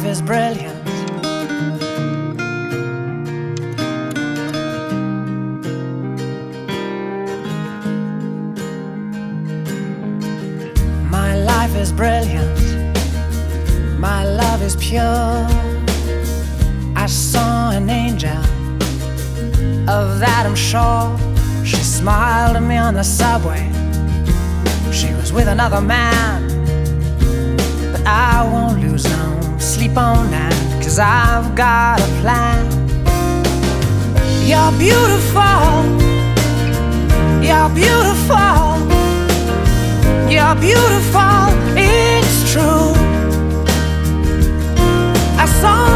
life is brilliant. My life is brilliant. My love is pure. I saw an angel, of that I'm sure. She smiled at me on the subway. She was with another man, but I won't lose no sleep on that, 'cause I've got a plan. You're beautiful. You're beautiful. You're beautiful, it's true. I saw